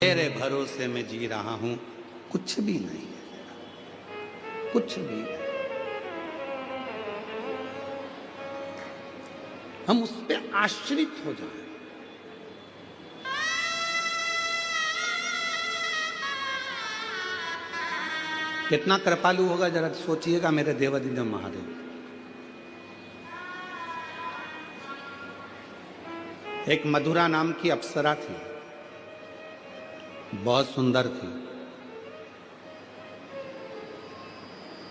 तेरे भरोसे में जी रहा हूं, कुछ भी नहीं है, कुछ भी नहीं। हम उस पे आश्रित हो जाएं। कितना कृपालु होगा जरा सोचिएगा मेरे देवादिदेव महादेव। एक मधुरा नाम की अप्सरा थी, बहुत सुंदर थी,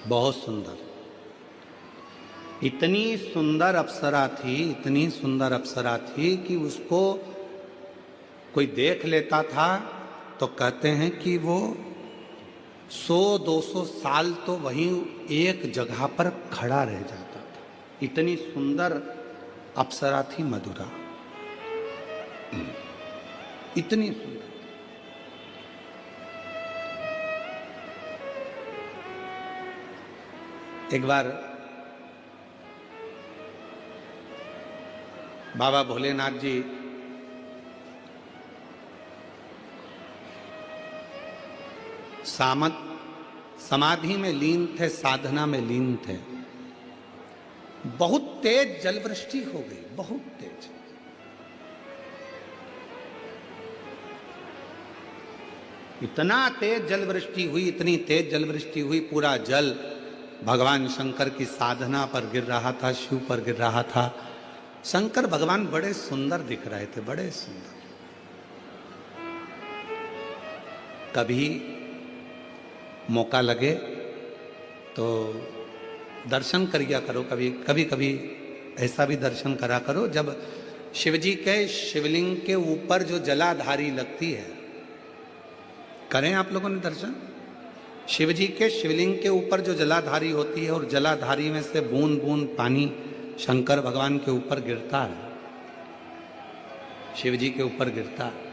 बहुत सुंदर। इतनी सुंदर अप्सरा थी, इतनी सुंदर अप्सरा थी कि उसको कोई देख लेता था तो कहते हैं कि वो 100-200 साल तो वहीं एक जगह पर खड़ा रह जाता था। इतनी सुंदर अप्सरा थी मधुरा, इतनी सुंदर। एक बार बाबा भोलेनाथ जी समाधि में लीन थे, साधना में लीन थे। बहुत तेज जलवृष्टि हो गई, बहुत तेज। इतना तेज जलवृष्टि हुई, इतनी तेज जलवृष्टि हुई, पूरा जल भगवान शंकर की साधना पर गिर रहा था, शिव पर गिर रहा था। शंकर भगवान बड़े सुंदर दिख रहे थे, बड़े सुंदर। कभी मौका लगे तो दर्शन करिया करो, कभी कभी ऐसा भी दर्शन करा करो जब शिवजी के शिवलिंग के ऊपर जो जलाधारी लगती है। करें आप लोगों ने दर्शन? शिवजी के शिवलिंग के ऊपर जो जलाधारी होती है और जलाधारी में से बूंद बूंद पानी शंकर भगवान के ऊपर गिरता है, शिवजी के ऊपर गिरता है।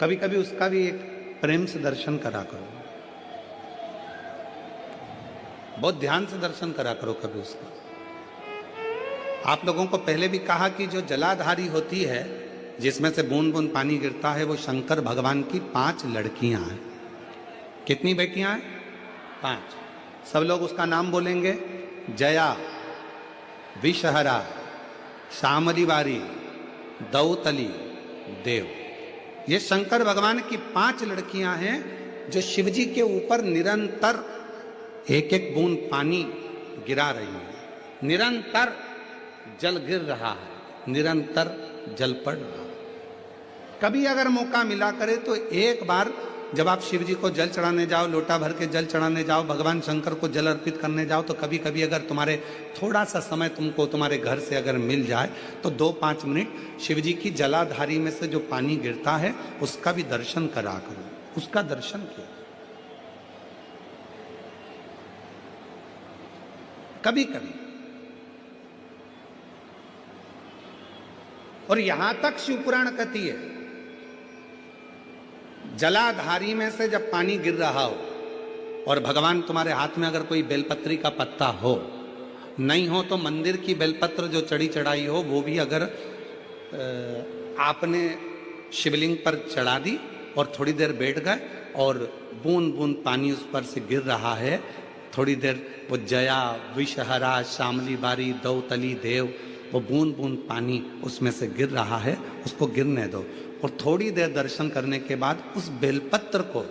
कभी कभी उसका भी एक प्रेम से दर्शन करा करो, बहुत ध्यान से दर्शन करा करो कभी उसका। आप लोगों को पहले भी कहा कि जो जलाधारी होती है जिसमें से बूंद बूंद पानी गिरता है, वो शंकर भगवान की 5 लड़कियां हैं। कितनी बेटियां हैं? 5। सब लोग उसका नाम बोलेंगे। जया, विषहरा, शामली बारी, दौतली, देव। ये शंकर भगवान की 5 लड़कियां हैं जो शिवजी के ऊपर निरंतर एक एक बूंद पानी गिरा रही हैं। निरंतर जल गिर रहा है, निरंतर जल पड़ रहा है। कभी अगर मौका मिला करे तो एक बार जब आप शिव जी को जल चढ़ाने जाओ, लोटा भर के जल चढ़ाने जाओ, भगवान शंकर को जल अर्पित करने जाओ, तो कभी कभी अगर तुम्हारे थोड़ा सा समय तुमको तुम्हारे घर से अगर मिल जाए तो 2-5 मिनट शिव जी की जलाधारी में से जो पानी गिरता है उसका भी दर्शन करा करो, उसका दर्शन किया कभी कभी। और यहां तक शिव पुराण कहती है, जलाधारी में से जब पानी गिर रहा हो और भगवान तुम्हारे हाथ में अगर कोई बेलपत्री का पत्ता हो, नहीं हो तो मंदिर की बेलपत्र जो चढ़ी चढ़ाई हो वो भी अगर आपने शिवलिंग पर चढ़ा दी और थोड़ी देर बैठ गए और बूंद बूंद पानी उस पर से गिर रहा है, थोड़ी देर वो जया, विषहरा, शामली बारी, दौतली, देव, वो बूंद बूंद पानी उसमें से गिर रहा है, उसको गिरने दो। और थोड़ी देर दर्शन करने के बाद उस बेलपत्र को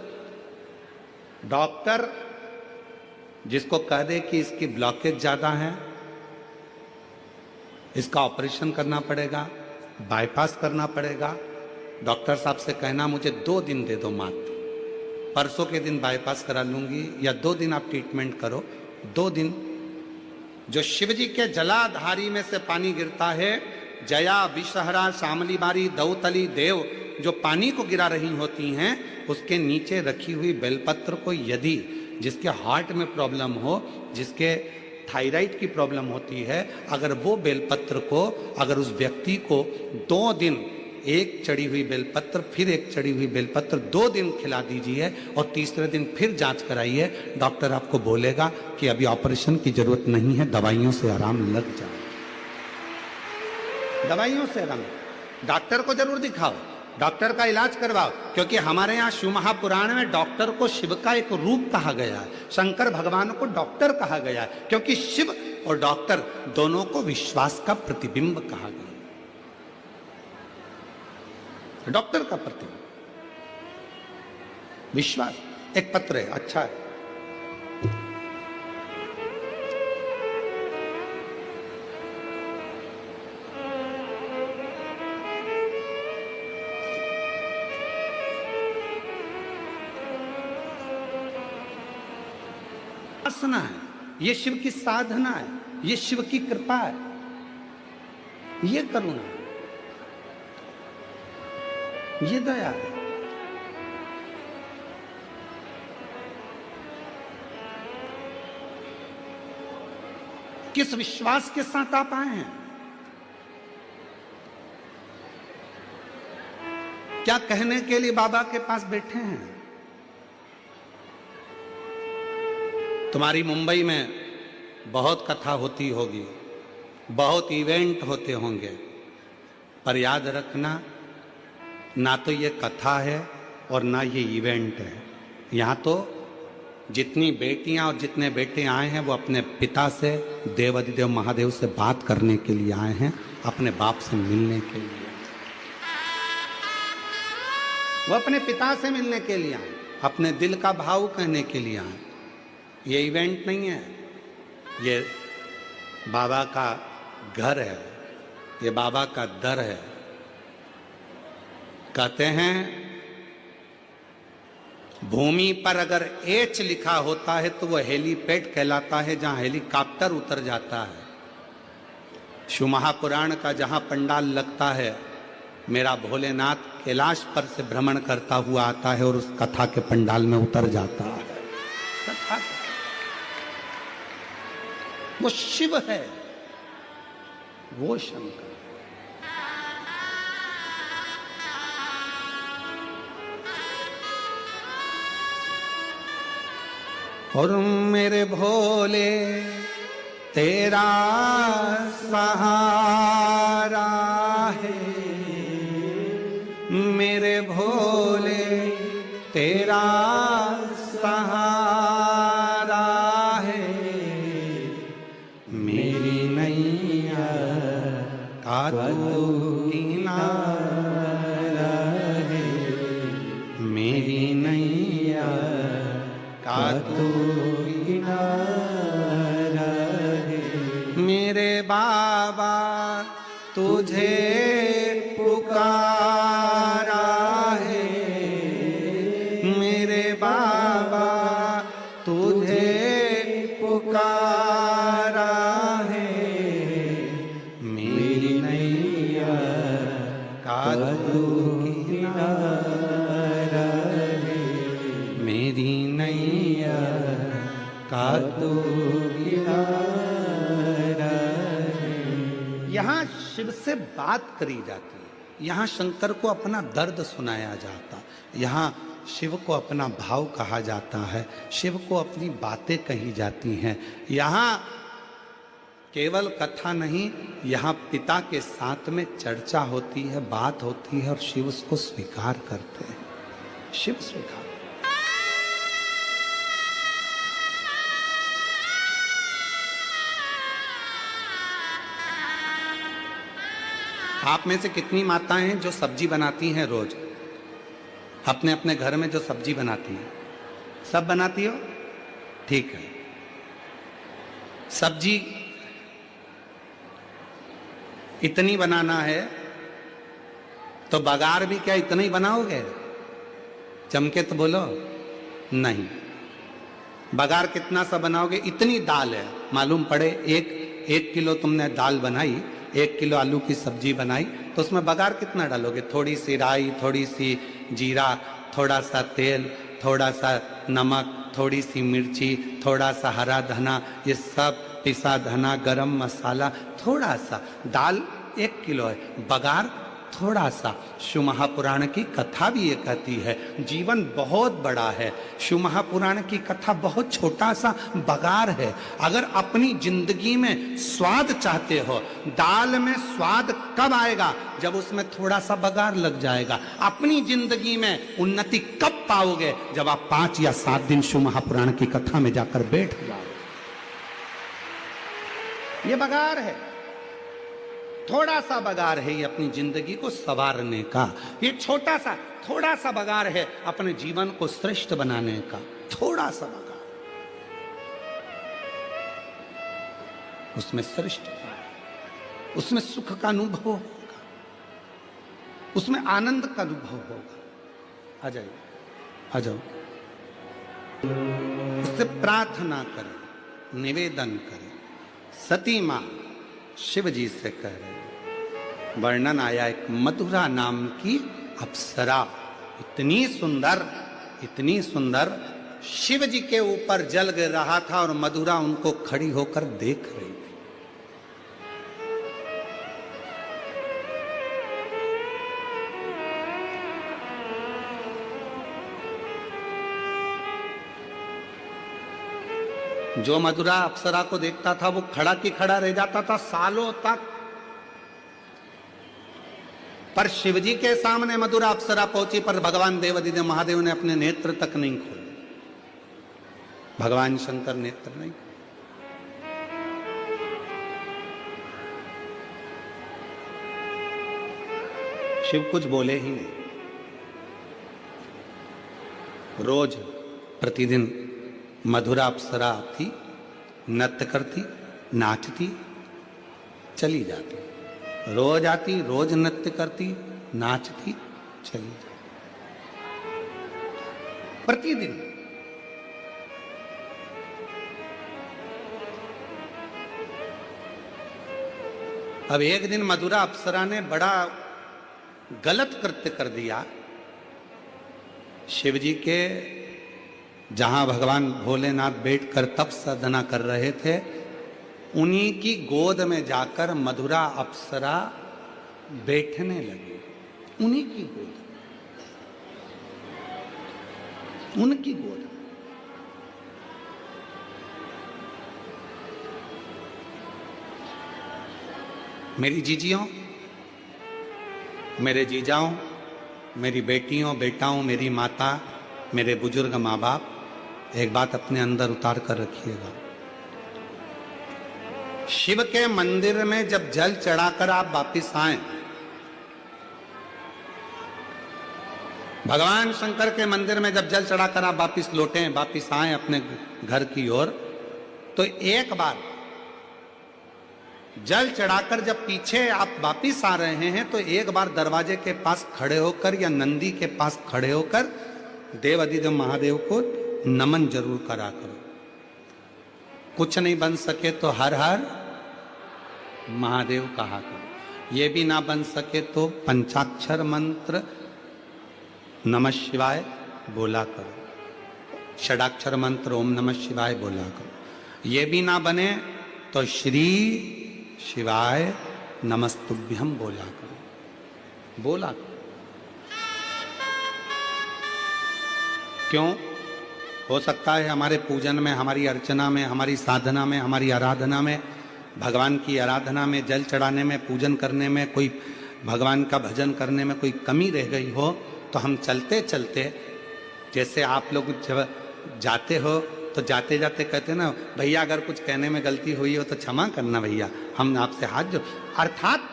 डॉक्टर जिसको कह दे कि इसकी ब्लॉकेज ज्यादा है, इसका ऑपरेशन करना पड़ेगा, बाईपास करना पड़ेगा, डॉक्टर साहब से कहना मुझे 2 दिन दे दो मात्र, परसों के दिन बाईपास करा लूंगी, या 2 दिन आप ट्रीटमेंट करो। 2 दिन जो शिवजी के जलाधारी में से पानी गिरता है, जया, विषहरा, शामली बारी, दौतली, देव जो पानी को गिरा रही होती हैं, उसके नीचे रखी हुई बेलपत्र को यदि जिसके हार्ट में प्रॉब्लम हो, जिसके थायराइड की प्रॉब्लम होती है, अगर वो बेलपत्र को अगर उस व्यक्ति को 2 दिन एक चढ़ी हुई बेलपत्र, फिर एक चढ़ी हुई बेलपत्र 2 दिन खिला दीजिए और तीसरे दिन फिर जांच कराइए, डॉक्टर आपको बोलेगा कि अभी ऑपरेशन की जरूरत नहीं है, दवाइयों से आराम लग जाए, दवाइयों से आराम। डॉक्टर को जरूर दिखाओ, डॉक्टर का इलाज करवाओ, क्योंकि हमारे यहाँ शिव महापुराण में डॉक्टर को शिव का एक रूप कहा गया है, शंकर भगवान को डॉक्टर कहा गया है, क्योंकि शिव और डॉक्टर दोनों को विश्वास का प्रतिबिंब कहा गया है। डॉक्टर का प्रतिबिंब विश्वास। एक पत्र है, अच्छा है, उपासना है, ये शिव की साधना है, ये शिव की कृपा है, ये करुणा है, ये दया है। किस विश्वास के साथ आप आए हैं? क्या कहने के लिए बाबा के पास बैठे हैं? तुम्हारी मुंबई में बहुत कथा होती होगी, बहुत इवेंट होते होंगे, पर याद रखना, ना तो ये कथा है और ना ये इवेंट है। यहाँ तो जितनी बेटियां और जितने बेटे आए हैं वो अपने पिता से, देवाधिदेव महादेव से बात करने के लिए आए हैं, अपने बाप से मिलने के लिए, वो अपने पिता से मिलने के लिए आए, अपने दिल का भाव कहने के लिए आए। ये इवेंट नहीं है, ये बाबा का घर है, ये बाबा का दर है। कहते हैं भूमि पर अगर एच लिखा होता है तो वो हेलीपैड कहलाता है, जहां हेलीकॉप्टर उतर जाता है। शिव महापुराण का जहां पंडाल लगता है, मेरा भोलेनाथ कैलाश पर से भ्रमण करता हुआ आता है और उस कथा के पंडाल में उतर जाता है। कथा वो शिव है, वो शंकर। और मेरे भोले तेरा सहारा है, मेरे भोले तेरा सहारा है, मेरी नैया का तू किनारा है, मेरी नैया का तू किनारा है। मेरे बाबा तुझे पुकारा है, मेरे बाबा तुझे पुकारा है, मेरी नैया का तू किनारा है, मेरी नैया का तू किनारा है। यहाँ शिव से बात करी जाती है, यहाँ शंकर को अपना दर्द सुनाया जाता, यहाँ शिव को अपना भाव कहा जाता है, शिव को अपनी बातें कही जाती हैं। यहाँ केवल कथा नहीं, यहाँ पिता के साथ में चर्चा होती है, बात होती है, और शिव उसको स्वीकार करते हैं, शिव स्वीकार। आप में से कितनी माताएं हैं जो सब्जी बनाती हैं रोज, अपने अपने घर में जो सब्जी बनाती हैं? सब बनाती हो? ठीक है। सब्जी इतनी बनाना है तो बघार भी क्या इतना ही बनाओगे? चमके तो बोलो नहीं। बघार कितना सा बनाओगे? इतनी दाल है, मालूम पड़े एक किलो तुमने दाल बनाई, 1 किलो आलू की सब्जी बनाई, तो उसमें बघार कितना डालोगे? थोड़ी सी राई, थोड़ी सी जीरा, थोड़ा सा तेल, थोड़ा सा नमक, थोड़ी सी मिर्ची, थोड़ा सा हरा धना, ये सब पिसा धना, गरम मसाला, थोड़ा सा। दाल 1 किलो है, बघार थोड़ा सा। शिव महापुराण की कथा भी ये कहती है जीवन बहुत बड़ा है, शिव महापुराण की कथा बहुत छोटा सा बगार है। अगर अपनी जिंदगी में स्वाद चाहते हो, दाल में स्वाद कब आएगा? जब उसमें थोड़ा सा बगार लग जाएगा। अपनी जिंदगी में उन्नति कब पाओगे? जब आप 5 या 7 दिन शिव महापुराण की कथा में जाकर बैठ जाओ। ये बगार है, थोड़ा सा बगार है ये अपनी जिंदगी को संवारने का। ये छोटा सा थोड़ा सा बगार है अपने जीवन को श्रेष्ठ बनाने का। थोड़ा सा बगार, उसमें श्रेष्ठ है, उसमें सुख का अनुभव होगा, उसमें आनंद का अनुभव होगा। आ जाइए, आ जाओ। उससे प्रार्थना करें, निवेदन करें। सती मां शिव जी से कह रहे हैं, वर्णन आया एक मधुरा नाम की अप्सरा, इतनी सुंदर, इतनी सुंदर, शिव जी के ऊपर जल गिर रहा था और मधुरा उनको खड़ी होकर देख रही थी। जो मधुरा अप्सरा को देखता था वो खड़ा की खड़ा रह जाता था सालों तक। पर शिवजी के सामने मधुरा अप्सरा पहुंची, पर भगवान देवाधिदेव महादेव ने अपने नेत्र तक नहीं खोले। भगवान शंकर नेत्र नहीं। शिव कुछ बोले ही नहीं। रोज प्रतिदिन मधुरा अप्सरा थी, नृत्य करती, नाचती, चली जाती। रोज आती, रोज नृत्य करती, नाचती, चली जाती, प्रतिदिन। अब एक दिन मधुरा अप्सरा ने बड़ा गलत कृत्य कर दिया। शिव जी के जहां भगवान भोलेनाथ बैठकर तप साधना कर रहे थे, उन्हीं की गोद में जाकर मधुरा अप्सरा बैठने लगी। उन्हीं की गोद, उनकी गोद। मेरी जीजियों, मेरे जीजाओं, मेरी बेटियों, बेटाओं, मेरी माता, मेरे बुजुर्ग माँ बाप, एक बात अपने अंदर उतार कर रखिएगा। शिव के मंदिर में जब जल चढ़ाकर आप वापिस आए, भगवान शंकर के मंदिर में जब जल चढ़ाकर आप वापिस लौटे, वापिस आए अपने घर की ओर, तो एक बार जल चढ़ाकर जब पीछे आप वापिस आ रहे हैं, तो एक बार दरवाजे के पास खड़े होकर या नंदी के पास खड़े होकर देवाधिदेव महादेव को नमन जरूर करा करो। कुछ नहीं बन सके तो हर हर महादेव कहा करो। ये भी ना बन सके तो पंचाक्षर मंत्र नमः शिवाय बोला करो। षडाक्षर मंत्र ओम नमः शिवाय बोला करो। ये भी ना बने तो श्री शिवाय नमस्तुभ्यम बोला करो। बोला करो। क्यों? हो सकता है हमारे पूजन में, हमारी अर्चना में, हमारी साधना में, हमारी आराधना में, भगवान की आराधना में, जल चढ़ाने में, पूजन करने में, कोई भगवान का भजन करने में कोई कमी रह गई हो, तो हम चलते चलते, जैसे आप लोग जब जाते हो तो जाते जाते कहते ना, भैया अगर कुछ कहने में गलती हुई हो तो क्षमा करना भैया, हम आपसे हाथ जो, अर्थात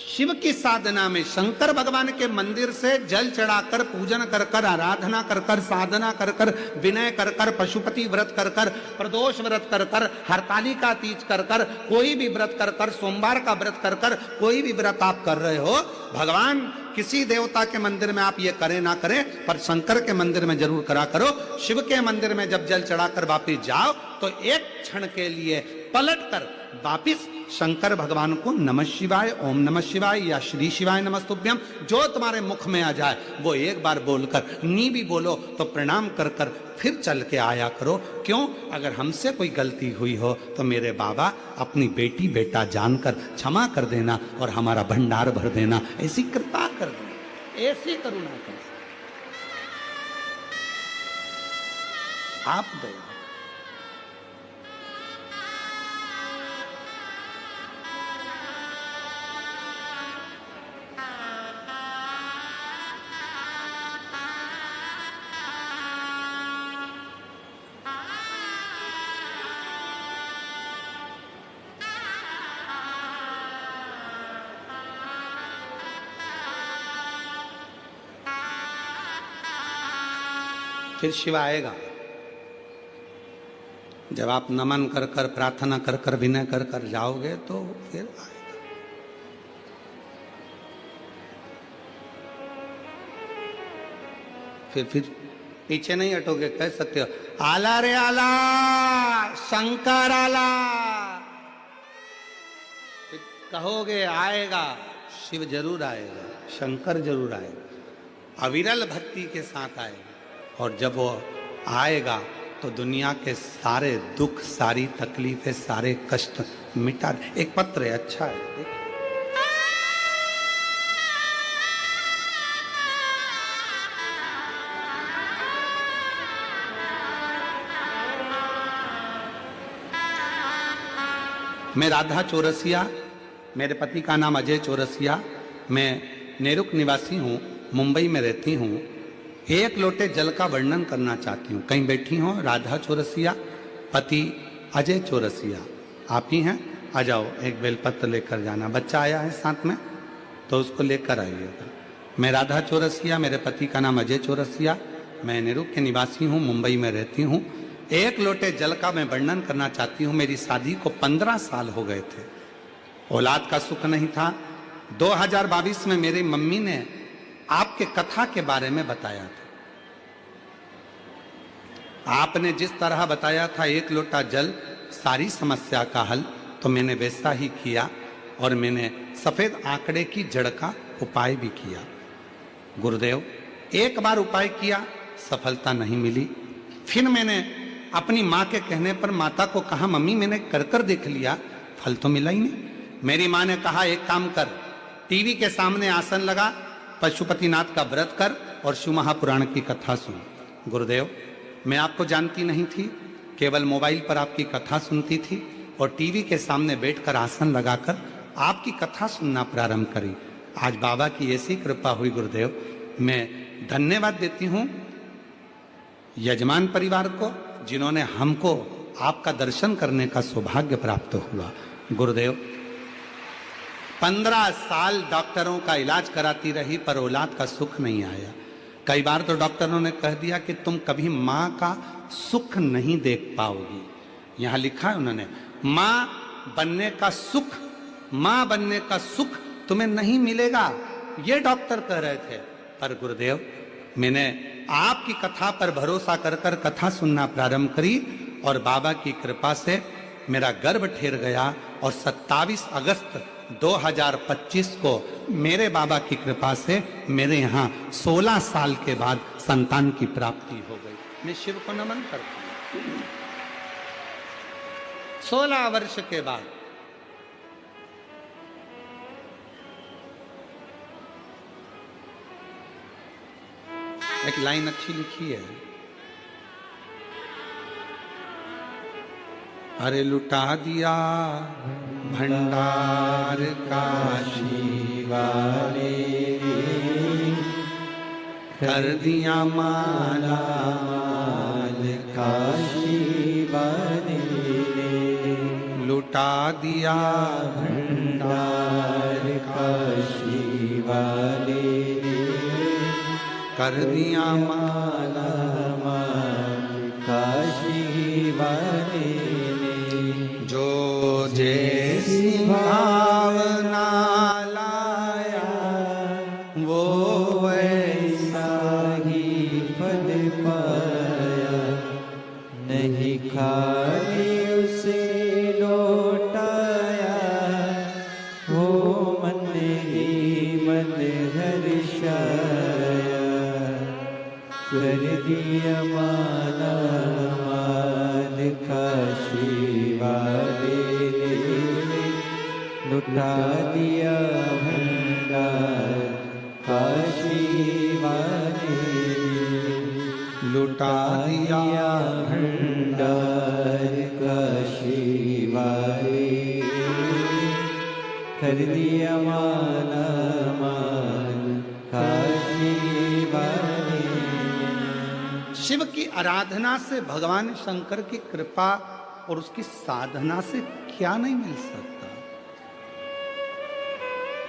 शिव की साधना में शंकर भगवान के मंदिर से जल चढ़ाकर, पूजन कर कर, आराधना कर कर, साधना कर कर, विनय कर कर, पशुपति व्रत कर कर, प्रदोष व्रत कर कर, हरतालिका तीज कर कर, कोई भी व्रत कर कर, सोमवार का व्रत कर कर, कोई भी व्रत आप कर रहे हो, भगवान किसी देवता के मंदिर में आप ये करें ना करें, पर शंकर के मंदिर में जरूर करा करो। शिव के मंदिर में जब जल चढ़ाकर वापिस जाओ तो एक क्षण के लिए पलट कर वापिस शंकर भगवान को नमः शिवाय, ओम नमः शिवाय या श्री शिवाय नमस्तुभ्यम जो तुम्हारे मुख में आ जाए वो एक बार बोलकर, नी भी बोलो तो प्रणाम कर कर फिर चल के आया करो। क्यों? अगर हमसे कोई गलती हुई हो तो मेरे बाबा अपनी बेटी बेटा जानकर क्षमा कर देना और हमारा भंडार भर देना, ऐसी कृपा कर देना, ऐसी करुणा कर, आप दया। फिर शिव आएगा। जब आप नमन कर कर, प्रार्थना कर कर, विनय कर कर जाओगे तो फिर आएगा। फिर पीछे नहीं हटोगे, कह सकते हो आला रे आला, शंकर आला, फिर कहोगे आएगा, शिव जरूर आएगा, शंकर जरूर आएगा, अविरल भक्ति के साथ आएगा। और जब वो आएगा तो दुनिया के सारे दुख, सारी तकलीफें, सारे कष्ट मिटा दे। एक पत्र है, अच्छा है, मैं राधा चौरसिया, मेरे पति का नाम अजय चौरसिया, मैं नेरुक निवासी हूँ, मुंबई में रहती हूँ। एक लोटे जल का वर्णन करना चाहती हूँ। कहीं बैठी हो राधा चौरसिया, पति अजय चौरसिया, आप ही हैं? आ जाओ, एक बेलपत्र लेकर जाना। बच्चा आया है साथ में तो उसको लेकर आइएगा। मैं राधा चौरसिया, मेरे पति का नाम अजय चौरसिया, मैं नेरुक के निवासी हूँ, मुंबई में रहती हूँ। एक लोटे जल का मैं वर्णन करना चाहती हूँ। मेरी शादी को 15 साल हो गए थे, औलाद का सुख नहीं था। 2022 में मेरी मम्मी ने आपके कथा के बारे में बताया था। आपने जिस तरह बताया था एक लोटा जल सारी समस्या का हल, तो मैंने वैसा ही किया और मैंने सफेद आंकड़े की जड़ का उपाय भी किया। गुरुदेव, एक बार उपाय किया, सफलता नहीं मिली। फिर मैंने अपनी माँ के कहने पर माता को कहा, मम्मी मैंने कर कर देख लिया, फल तो मिला ही नहीं। मेरी माँ ने कहा, एक काम कर, टीवी के सामने आसन लगा, पशुपतिनाथ का व्रत कर और शिव महापुराण की कथा सुन। गुरुदेव, मैं आपको जानती नहीं थी, केवल मोबाइल पर आपकी कथा सुनती थी और टीवी के सामने बैठकर आसन लगाकर आपकी कथा सुनना प्रारंभ करी। आज बाबा की ऐसी कृपा हुई गुरुदेव, मैं धन्यवाद देती हूँ यजमान परिवार को, जिन्होंने हमको आपका दर्शन करने का सौभाग्य प्राप्त हुआ। गुरुदेव, 15 साल डॉक्टरों का इलाज कराती रही पर औलाद का सुख नहीं आया। कई बार तो डॉक्टरों ने कह दिया कि तुम कभी माँ का सुख नहीं देख पाओगी। यहाँ लिखा है उन्होंने, माँ बनने का सुख, माँ बनने का सुख तुम्हें नहीं मिलेगा, ये डॉक्टर कह रहे थे। पर गुरुदेव, मैंने आपकी कथा पर भरोसा कर कर कथा सुनना प्रारंभ करी और बाबा की कृपा से मेरा गर्भ ठेर गया और 27 अगस्त 2025 को मेरे बाबा की कृपा से मेरे यहाँ 16 साल के बाद संतान की प्राप्ति हो गई। मैं शिव को नमन करता हूँ। 16 वर्ष के बाद एक लाइन अच्छी लिखी है, अरे लुटा दिया भंडार काशी वाले, कर दिया माला माल काशी वाले, लुटा दिया भंडार काशी वाले, कर दिया माला माल काशी वाले, जो जैसी भावना लाया वो वैसा ही फल पाया, नहीं खाली उसे लौटाया कर दिया माला माल काशी वाले ने, लुटा दिया भंडार काशी वाले ने, लुटा दिया भंडार काशी वाले ने, कर दिया माला माल काशी वाले ने। शिव की आराधना से भगवान शंकर की कृपा और उसकी साधना से क्या नहीं मिल सकता,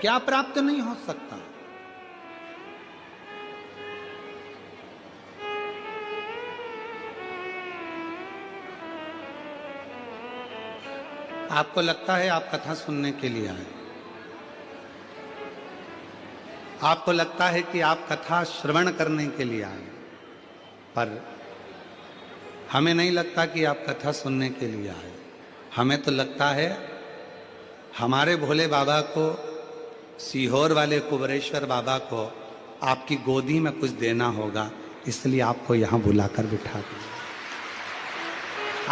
क्या प्राप्त नहीं हो सकता। आपको लगता है आप कथा सुनने के लिए आए, आपको लगता है कि आप कथा श्रवण करने के लिए आए, पर हमें नहीं लगता कि आप कथा सुनने के लिए आए। हमें तो लगता है हमारे भोले बाबा को, सीहोर वाले कुबरेश्वर बाबा को आपकी गोदी में कुछ देना होगा, इसलिए आपको यहां बुलाकर बिठा दिया।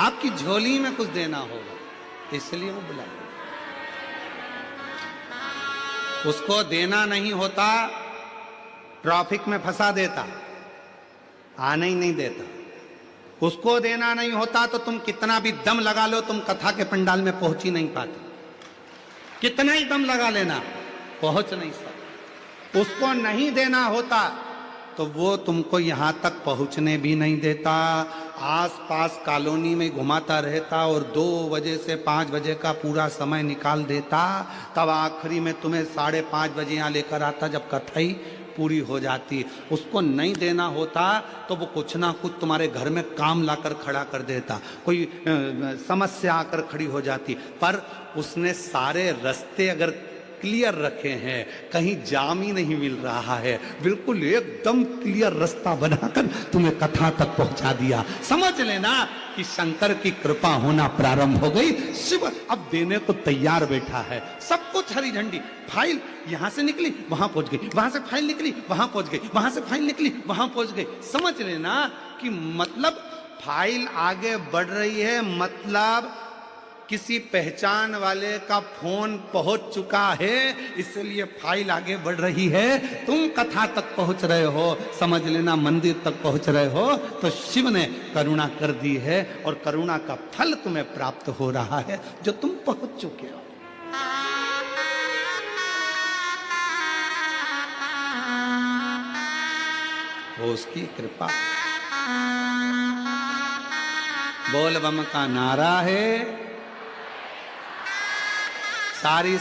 आपकी झोली में कुछ देना होगा, इसलिए वो बुला। उसको देना नहीं होता, ट्रैफिक में फंसा देता, आने ही नहीं देता। उसको देना नहीं होता तो तुम कितना भी दम लगा लो, तुम कथा के पंडाल में पहुंच ही नहीं पाते। कितना ही दम लगा लेना, पहुंच नहीं सकते। उसको नहीं देना होता तो वो तुमको यहां तक पहुंचने भी नहीं देता, आसपास कॉलोनी में घुमाता रहता और 2 बजे से 5 बजे का पूरा समय निकाल देता, तब आखिरी में तुम्हें 5:30 बजे यहाँ लेकर आता जब कथा ही पूरी हो जाती। उसको नहीं देना होता तो वो कुछ ना कुछ तुम्हारे घर में काम लाकर खड़ा कर देता, कोई समस्या आकर खड़ी हो जाती। पर उसने सारे रास्ते अगर क्लियर रखे हैं, कहीं जाम ही नहीं मिल रहा है, बिल्कुल एकदम क्लियर रास्ता बनाकर तुम्हें कथा तक पहुंचा दिया। समझ लेना कि शंकर की कृपा होना प्रारंभ हो गई। शिव अब देने को तैयार बैठा है, सब कुछ हरी झंडी। फाइल यहां से निकली वहां पहुंच गई, वहां से फाइल निकली वहां पहुंच गई, वहां से फाइल निकली वहां पहुंच गई। समझ लेना कि मतलब फाइल आगे बढ़ रही है, मतलब किसी पहचान वाले का फोन पहुंच चुका है, इसलिए फाइल आगे बढ़ रही है। तुम कथा तक पहुंच रहे हो, समझ लेना मंदिर तक पहुंच रहे हो, तो शिव ने करुणा कर दी है और करुणा का फल तुम्हें प्राप्त हो रहा है जो तुम पहुंच चुके हो। वो उसकी कृपा। बोल बम का नारा है, सारी